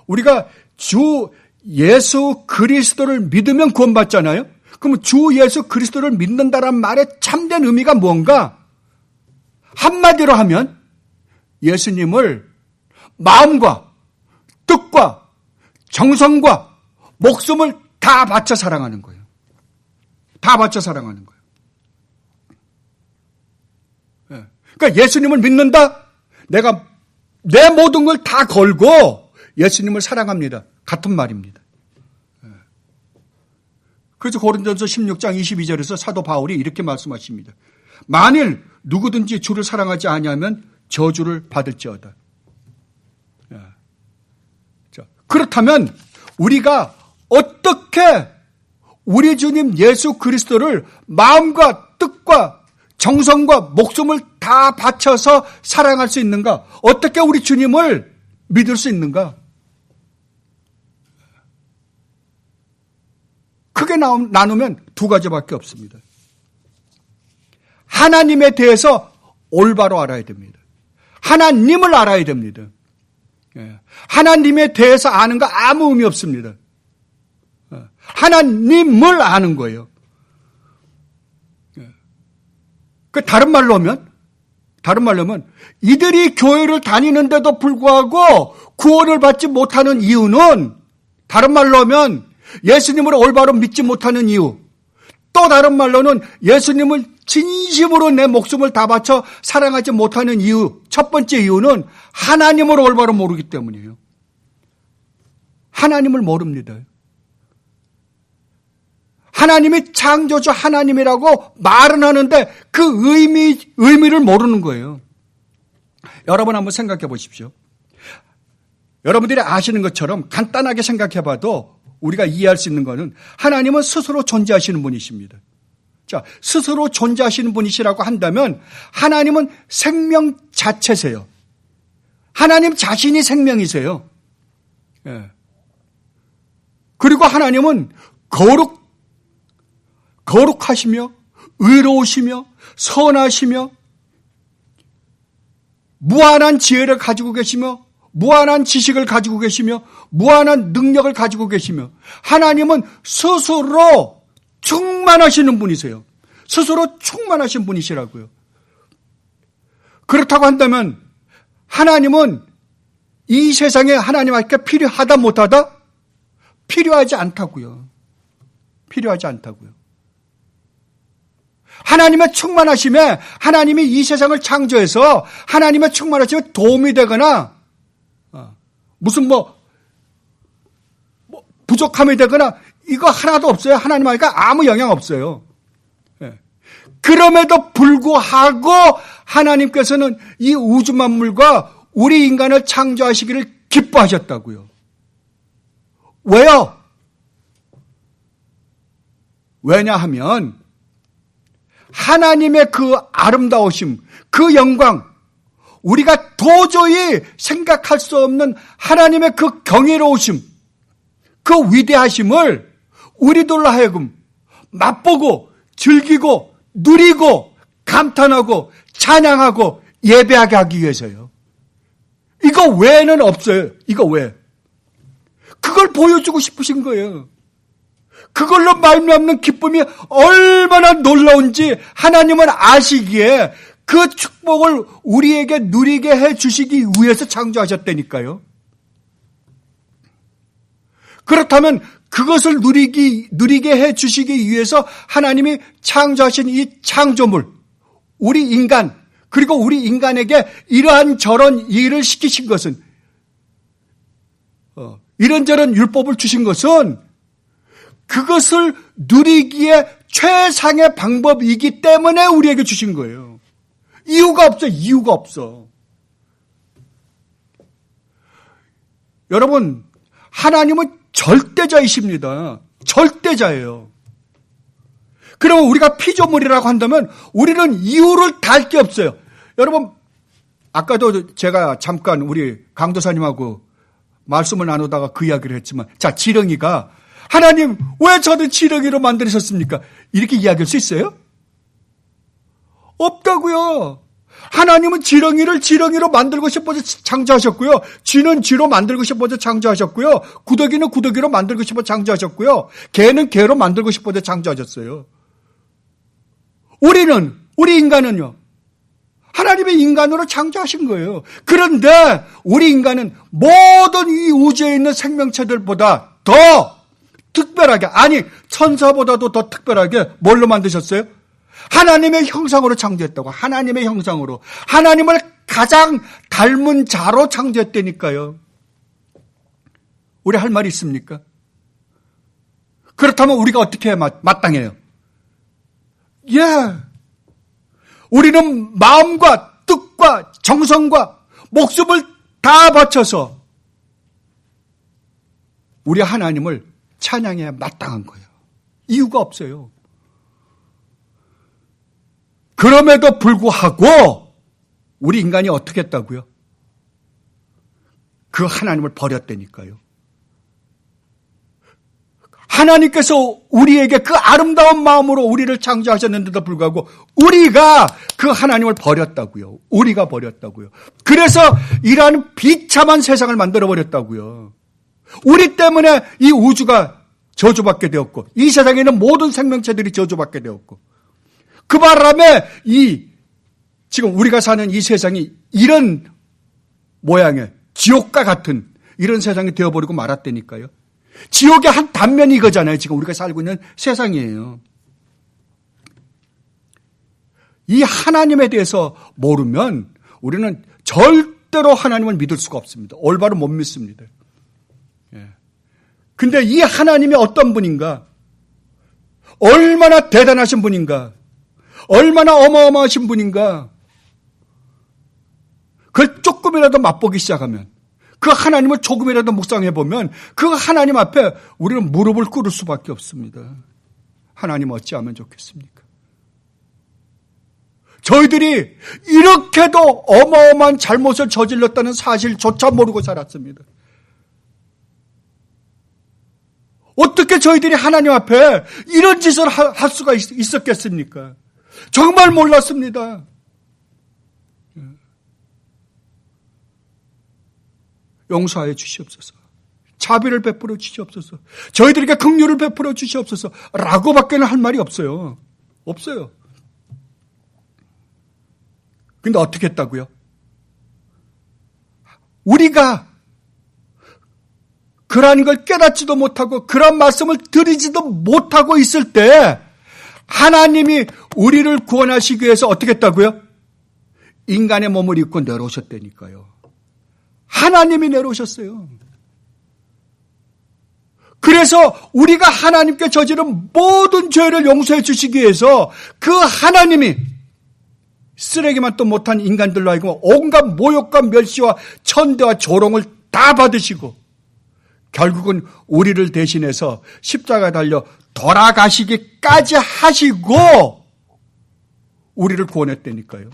우리가 주 예수 그리스도를 믿으면 구원받잖아요. 그러면 주 예수 그리스도를 믿는다란 말의 참된 의미가 뭔가? 한마디로 하면 예수님을 마음과 뜻과 정성과 목숨을 다 바쳐 사랑하는 거예요. 다 바쳐 사랑하는 거예요. 그러니까 예수님을 믿는다? 내가 내 모든 걸 다 걸고 예수님을 사랑합니다. 같은 말입니다. 그래서 고린도전서 16장 22절에서 사도 바울이 이렇게 말씀하십니다. 만일 누구든지 주를 사랑하지 아니하면 저주를 받을지어다. 그렇다면 우리가 어떻게 우리 주님 예수 그리스도를 마음과 뜻과 정성과 목숨을 다 바쳐서 사랑할 수 있는가? 어떻게 우리 주님을 믿을 수 있는가? 크게 나누면 두 가지밖에 없습니다. 하나님에 대해서 올바로 알아야 됩니다. 하나님을 알아야 됩니다. 하나님에 대해서 아는 거 아무 의미 없습니다. 하나님을 아는 거예요. 그 다른 말로 하면 다른 말로 하면 이들이 교회를 다니는데도 불구하고 구원을 받지 못하는 이유는, 다른 말로 하면 예수님을 올바로 믿지 못하는 이유, 또 다른 말로는 예수님을 진심으로 내 목숨을 다 바쳐 사랑하지 못하는 이유, 첫 번째 이유는 하나님을 올바로 모르기 때문이에요. 하나님을 모릅니다. 하나님이 창조주 하나님이라고 말은 하는데 그 의미를 모르는 거예요. 여러분 한번 생각해 보십시오. 여러분들이 아시는 것처럼 간단하게 생각해 봐도 우리가 이해할 수 있는 것은 하나님은 스스로 존재하시는 분이십니다. 자, 스스로 존재하시는 분이시라고 한다면 하나님은 생명 자체세요. 하나님 자신이 생명이세요. 예. 그리고 하나님은 거룩하시며 의로우시며 선하시며 무한한 지혜를 가지고 계시며 무한한 지식을 가지고 계시며 무한한 능력을 가지고 계시며 하나님은 스스로 충만하시는 분이세요. 스스로 충만하신 분이시라고요. 그렇다고 한다면 하나님은 이 세상에 하나님께 필요하다 못하다? 필요하지 않다고요. 필요하지 않다고요. 하나님의 충만하심에 하나님이 이 세상을 창조해서 하나님의 충만하심에 도움이 되거나 무슨 부족함이 되거나 이거 하나도 없어요. 하나님 하니까 아무 영향 없어요. 예. 그럼에도 불구하고 하나님께서는 이 우주 만물과 우리 인간을 창조하시기를 기뻐하셨다고요. 왜요? 왜냐하면 하나님의 그 아름다우심, 그 영광, 우리가 도저히 생각할 수 없는 하나님의 그 경이로우심, 그 위대하심을 우리들로 하여금 맛보고 즐기고 누리고 감탄하고 찬양하고 예배하게 하기 위해서요. 이거 외에는 없어요. 이거 외에. 그걸 보여주고 싶으신 거예요. 그걸로 말미암는 기쁨이 얼마나 놀라운지 하나님은 아시기에 그 축복을 우리에게 누리게 해 주시기 위해서 창조하셨다니까요. 그렇다면 그것을 누리게 해 주시기 위해서 하나님이 창조하신 이 창조물, 우리 인간, 그리고 우리 인간에게 이러한 저런 일을 시키신 것은, 이런저런 율법을 주신 것은 그것을 누리기에 최상의 방법이기 때문에 우리에게 주신 거예요. 이유가 없어, 이유가 없어. 여러분, 하나님은 절대자이십니다. 절대자예요. 그러면 우리가 피조물이라고 한다면 우리는 이유를 달 게 없어요. 여러분, 아까도 제가 잠깐 우리 강도사님하고 말씀을 나누다가 그 이야기를 했지만, 자, 지렁이가 하나님 왜 저를 지렁이로 만드셨습니까? 이렇게 이야기할 수 있어요? 없다고요. 하나님은 지렁이를 지렁이로 만들고 싶어서 창조하셨고요. 쥐는 쥐로 만들고 싶어서 창조하셨고요. 구더기는 구더기로 만들고 싶어서 창조하셨고요. 개는 개로 만들고 싶어서 창조하셨어요. 우리 인간은요, 하나님의 인간으로 창조하신 거예요. 그런데 우리 인간은 모든 이 우주에 있는 생명체들보다 더 특별하게, 아니 천사보다도 더 특별하게 뭘로 만드셨어요? 하나님의 형상으로 창조했다고. 하나님의 형상으로. 하나님을 가장 닮은 자로 창조했다니까요. 우리 할 말이 있습니까? 그렇다면 우리가 어떻게 해야 마땅해요? 예. 우리는 마음과 뜻과 정성과 목숨을 다 바쳐서 우리 하나님을 찬양해야 마땅한 거예요. 이유가 없어요. 그럼에도 불구하고 우리 인간이 어떻게 했다고요? 그 하나님을 버렸다니까요. 하나님께서 우리에게 그 아름다운 마음으로 우리를 창조하셨는데도 불구하고 우리가 그 하나님을 버렸다고요. 우리가 버렸다고요. 그래서 이러한 비참한 세상을 만들어 버렸다고요. 우리 때문에 이 우주가 저주받게 되었고 이 세상에 있는 모든 생명체들이 저주받게 되었고 그 바람에 이 지금 우리가 사는 이 세상이 이런 모양의 지옥과 같은 이런 세상이 되어버리고 말았다니까요. 지옥의 한 단면이 이거잖아요. 지금 우리가 살고 있는 세상이에요. 이 하나님에 대해서 모르면 우리는 절대로 하나님을 믿을 수가 없습니다. 올바로 못 믿습니다. 근데 이 하나님이 어떤 분인가? 얼마나 대단하신 분인가? 얼마나 어마어마하신 분인가? 그걸 조금이라도 맛보기 시작하면, 그 하나님을 조금이라도 묵상해보면 그 하나님 앞에 우리는 무릎을 꿇을 수밖에 없습니다. 하나님 어찌하면 좋겠습니까? 저희들이 이렇게도 어마어마한 잘못을 저질렀다는 사실조차 모르고 살았습니다. 어떻게 저희들이 하나님 앞에 이런 짓을 할 수가 있었겠습니까? 정말 몰랐습니다. 용서하여 주시옵소서. 자비를 베풀어 주시옵소서. 저희들에게 긍휼을 베풀어 주시옵소서. 라고밖에는 할 말이 없어요. 없어요. 근데 어떻게 했다고요? 우리가 그러한 걸 깨닫지도 못하고 그런 말씀을 드리지도 못하고 있을 때 하나님이 우리를 구원하시기 위해서 어떻게 했다고요? 인간의 몸을 입고 내려오셨다니까요. 하나님이 내려오셨어요. 그래서 우리가 하나님께 저지른 모든 죄를 용서해 주시기 위해서 그 하나님이 쓰레기만 또 못한 인간들로 하여금 온갖 모욕과 멸시와 천대와 조롱을 다 받으시고 결국은 우리를 대신해서 십자가에 달려 돌아가시기까지 하시고 우리를 구원했다니까요.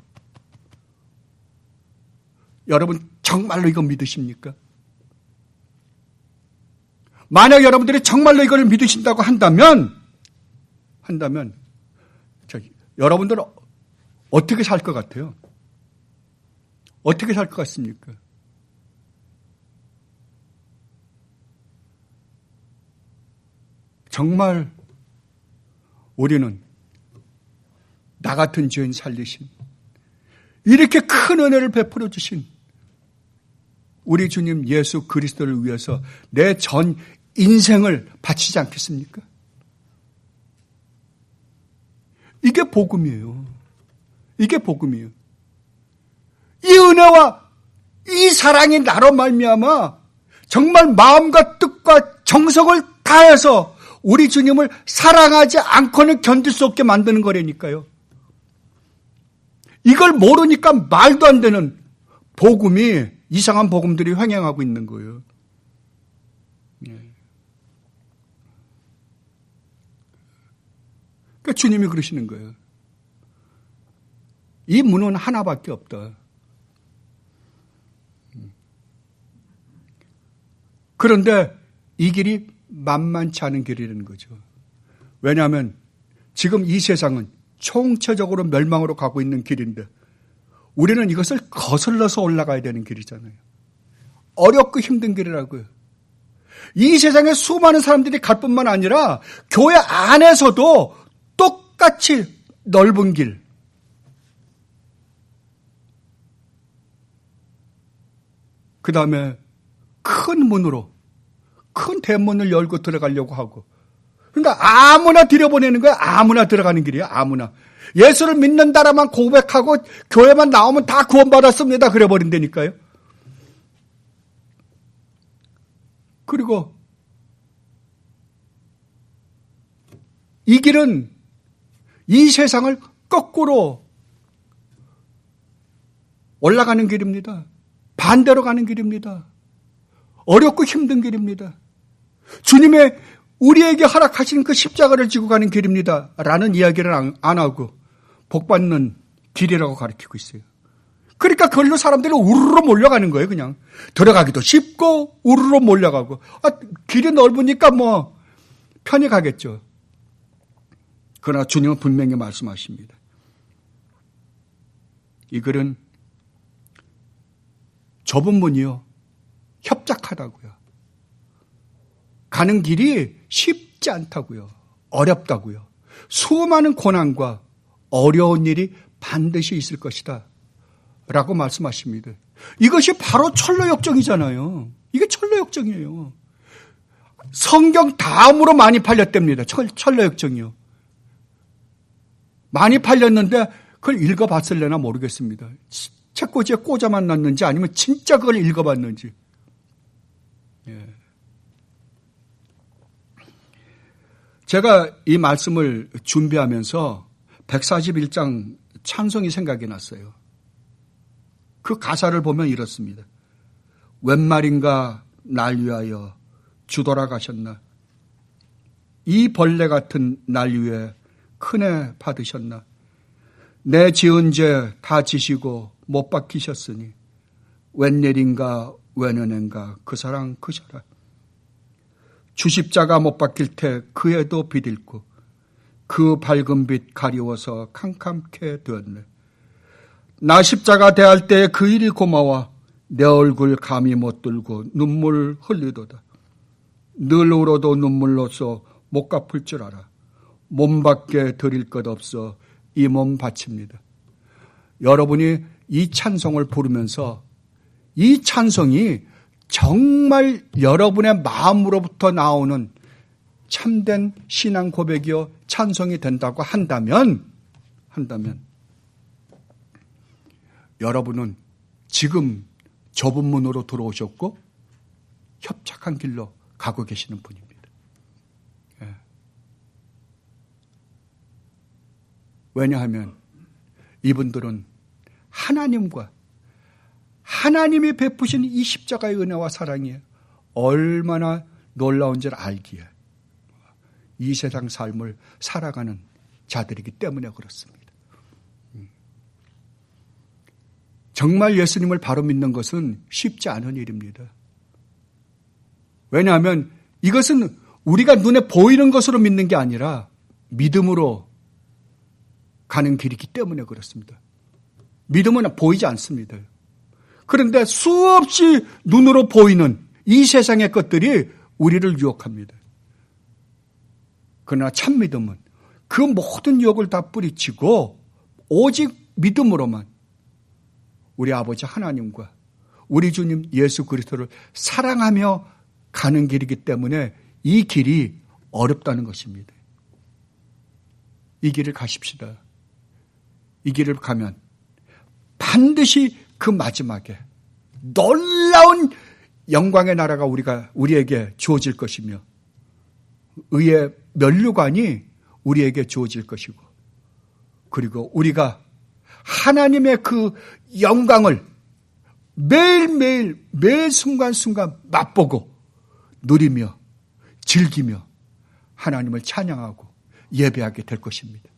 여러분 정말로 이거 믿으십니까? 만약 여러분들이 정말로 이걸 믿으신다고 한다면 여러분들은 어떻게 살 것 같아요? 어떻게 살 것 같습니까? 정말 우리는 나 같은 죄인 살리신, 이렇게 큰 은혜를 베풀어 주신 우리 주님 예수 그리스도를 위해서 내 전 인생을 바치지 않겠습니까? 이게 복음이에요. 이게 복음이에요. 이 은혜와 이 사랑이 나로 말미암아 정말 마음과 뜻과 정성을 다해서 우리 주님을 사랑하지 않고는 견딜 수 없게 만드는 거라니까요. 이걸 모르니까 말도 안 되는 복음이, 이상한 복음들이 횡행하고 있는 거예요. 그러니까 주님이 그러시는 거예요. 이 문은 하나밖에 없다. 그런데 이 길이 만만치 않은 길이라는 거죠. 왜냐하면 지금 이 세상은 총체적으로 멸망으로 가고 있는 길인데 우리는 이것을 거슬러서 올라가야 되는 길이잖아요. 어렵고 힘든 길이라고요. 이 세상에 수많은 사람들이 갈 뿐만 아니라 교회 안에서도 똑같이 넓은 길, 그 다음에 큰 문으로, 큰 대문을 열고 들어가려고 하고, 그러니까 아무나 들여보내는 거야. 아무나 들어가는 길이야. 아무나. 예수를 믿는다라만 고백하고 교회만 나오면 다 구원받았습니다. 그래버린다니까요. 그리고 이 길은 이 세상을 거꾸로 올라가는 길입니다. 반대로 가는 길입니다. 어렵고 힘든 길입니다. 주님의 우리에게 허락하신 그 십자가를 지고 가는 길입니다. 라는 이야기를 안 하고 복받는 길이라고 가르치고 있어요. 그러니까 그걸로 사람들이 우르르 몰려가는 거예요. 그냥 들어가기도 쉽고 우르르 몰려가고, 길이 넓으니까 뭐 편히 가겠죠. 그러나 주님은 분명히 말씀하십니다. 이 글은 좁은 문이요 협착하다고요. 가는 길이 쉽지 않다고요. 어렵다고요. 수많은 고난과 어려운 일이 반드시 있을 것이다 라고 말씀하십니다. 이것이 바로 철로역정이잖아요. 이게 철로역정이에요. 성경 다음으로 많이 팔렸답니다. 철로역정이요. 많이 팔렸는데 그걸 읽어봤을래나 모르겠습니다. 책꽂이에 꽂아만 놨는지 아니면 진짜 그걸 읽어봤는지. 예. 제가 이 말씀을 준비하면서 141장 찬송이 생각이 났어요. 그 가사를 보면 이렇습니다. 웬 말인가 날 위하여 주 돌아가셨나. 이 벌레 같은 날 위해 큰애 받으셨나. 내 지은 죄 다 지시고 못 박히셨으니 웬일인가 웬은행가 그 사랑 그셔라. 주 십자가 못 박힐 테 그에도 비딜고 그 밝은 빛 가리워서 캄캄케 되었네. 나 십자가 대할 때 그 일이 고마워 내 얼굴 감히 못 들고 눈물 흘리도다. 늘 울어도 눈물로써 못 갚을 줄 알아. 몸밖에 드릴 것 없어 이 몸 바칩니다. 여러분이 이 찬송을 부르면서 이 찬송이 정말 여러분의 마음으로부터 나오는 참된 신앙 고백이요 찬송이 된다고 한다면 여러분은 지금 좁은 문으로 들어오셨고 협착한 길로 가고 계시는 분입니다. 예. 왜냐하면 이분들은 하나님이 베푸신 이 십자가의 은혜와 사랑이 얼마나 놀라운지를 알기에 이 세상 삶을 살아가는 자들이기 때문에 그렇습니다. 정말 예수님을 바로 믿는 것은 쉽지 않은 일입니다. 왜냐하면 이것은 우리가 눈에 보이는 것으로 믿는 게 아니라 믿음으로 가는 길이기 때문에 그렇습니다. 믿음은 보이지 않습니다. 그런데 수없이 눈으로 보이는 이 세상의 것들이 우리를 유혹합니다. 그러나 참 믿음은 그 모든 유혹을 다 뿌리치고 오직 믿음으로만 우리 아버지 하나님과 우리 주님 예수 그리스도를 사랑하며 가는 길이기 때문에 이 길이 어렵다는 것입니다. 이 길을 가십시다. 이 길을 가면 반드시 그 마지막에 놀라운 영광의 나라가 우리에게 주어질 것이며 의의 면류관이 우리에게 주어질 것이고 그리고 우리가 하나님의 그 영광을 매일매일 매 순간순간 맛보고 누리며 즐기며 하나님을 찬양하고 예배하게 될 것입니다.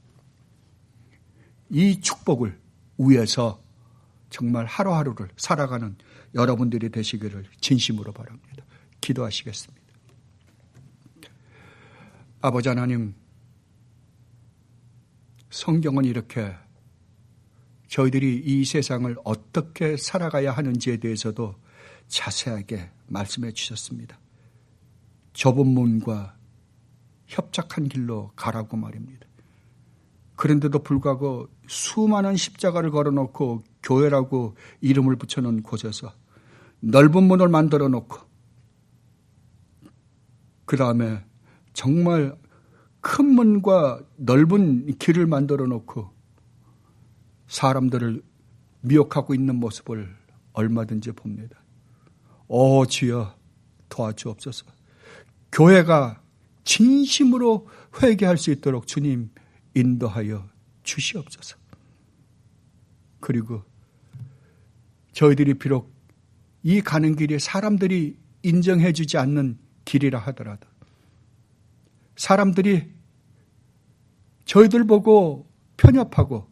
이 축복을 위해서 정말 하루하루를 살아가는 여러분들이 되시기를 진심으로 바랍니다. 기도하시겠습니다. 아버지 하나님, 성경은 이렇게 저희들이 이 세상을 어떻게 살아가야 하는지에 대해서도 자세하게 말씀해 주셨습니다. 좁은 문과 협착한 길로 가라고 말입니다. 그런데도 불구하고 수많은 십자가를 걸어놓고 교회라고 이름을 붙여놓은 곳에서 넓은 문을 만들어 놓고 그 다음에 정말 큰 문과 넓은 길을 만들어 놓고 사람들을 미혹하고 있는 모습을 얼마든지 봅니다. 오 주여 도와주옵소서. 교회가 진심으로 회개할 수 있도록 주님 인도하여 주시옵소서. 그리고 저희들이 비록 이 가는 길이 사람들이 인정해 주지 않는 길이라 하더라도 사람들이 저희들 보고 편협하고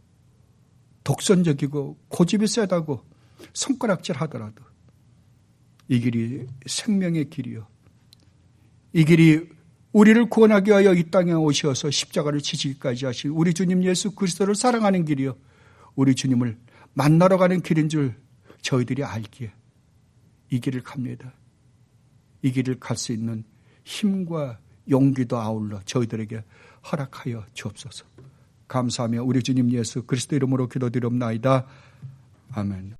독선적이고 고집이 세다고 손가락질 하더라도 이 길이 생명의 길이요. 이 길이 우리를 구원하기 위하여 이 땅에 오셔서 십자가를 지시기까지 하신 우리 주님 예수 그리스도를 사랑하는 길이요. 우리 주님을 만나러 가는 길인 줄 저희들이 알기에 이 길을 갑니다. 이 길을 갈 수 있는 힘과 용기도 아울러 저희들에게 허락하여 주옵소서. 감사하며 우리 주님 예수 그리스도 이름으로 기도드리옵나이다. 아멘.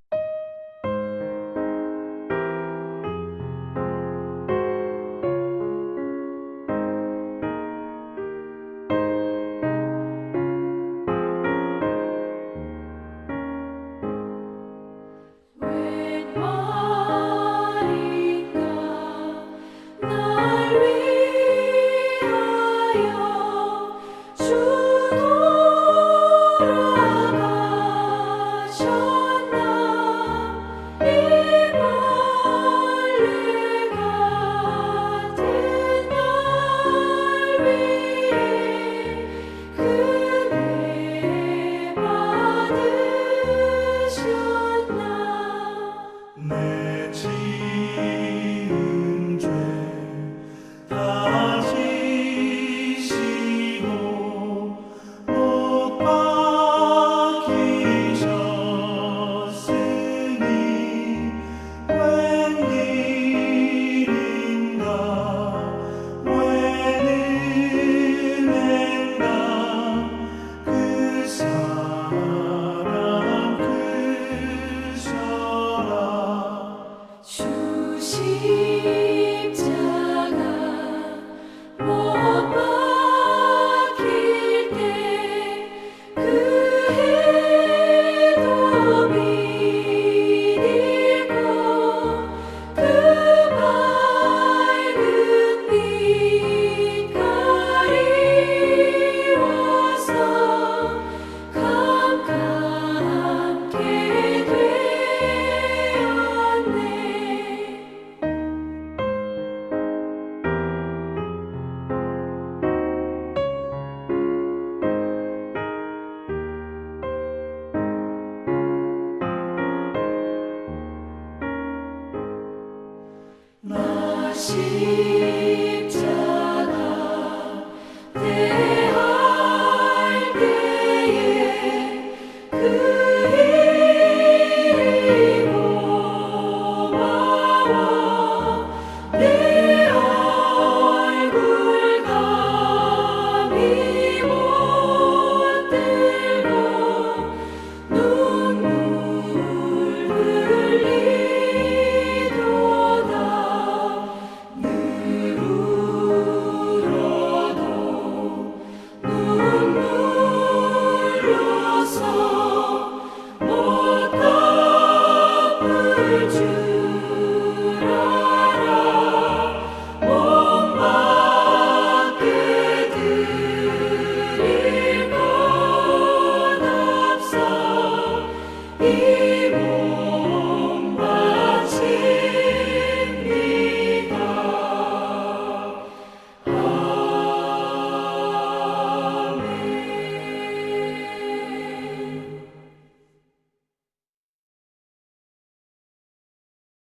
나